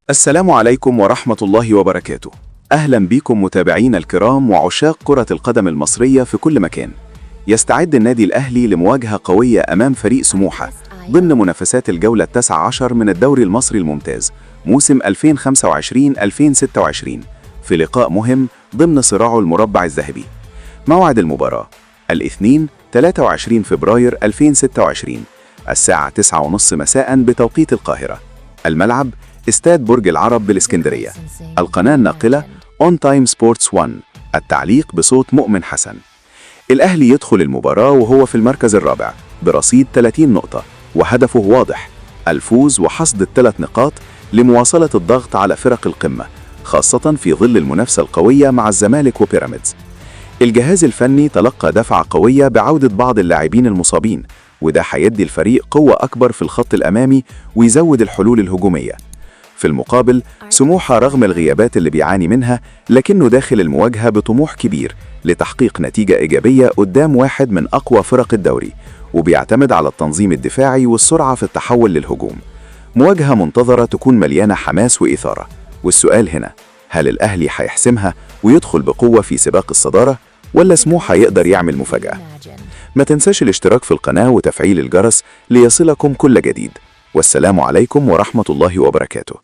السلام عليكم ورحمة الله وبركاته. أهلا بكم متابعينا الكرام وعشاق كرة القدم المصرية في كل مكان. يستعد النادي الأهلي لمواجهة قوية أمام فريق سموحة ضمن منافسات الجولة 19 من الدوري المصري الممتاز موسم 2025-2026 في لقاء مهم ضمن صراع المربع الذهبي. موعد المباراة الاثنين 23 فبراير 2026 الساعة 9:30 مساء بتوقيت القاهرة. الملعب استاد برج العرب بالإسكندرية. القناة الناقلة On Time Sports 1. التعليق بصوت مؤمن حسن. الأهلي يدخل المباراة وهو في المركز الرابع برصيد 30 نقطة، وهدفه واضح: الفوز وحصد ال3 نقاط لمواصلة الضغط على فرق القمة، خاصة في ظل المنافسة القوية مع الزمالك وبيراميدز. الجهاز الفني تلقى دفعة قوية بعودة بعض اللاعبين المصابين، وده هيدي الفريق قوة أكبر في الخط الأمامي ويزود الحلول الهجومية. في المقابل سموحة رغم الغيابات اللي بيعاني منها لكنه داخل المواجهة بطموح كبير لتحقيق نتيجة إيجابية قدام واحد من أقوى فرق الدوري، وبيعتمد على التنظيم الدفاعي والسرعة في التحول للهجوم. مواجهة منتظرة تكون مليانة حماس وإثارة، والسؤال هنا: هل الأهلي هيحسمها ويدخل بقوة في سباق الصدارة، ولا سموحة يقدر يعمل مفاجأة؟ ما تنساش الاشتراك في القناة وتفعيل الجرس ليصلكم كل جديد. والسلام عليكم ورحمة الله وبركاته.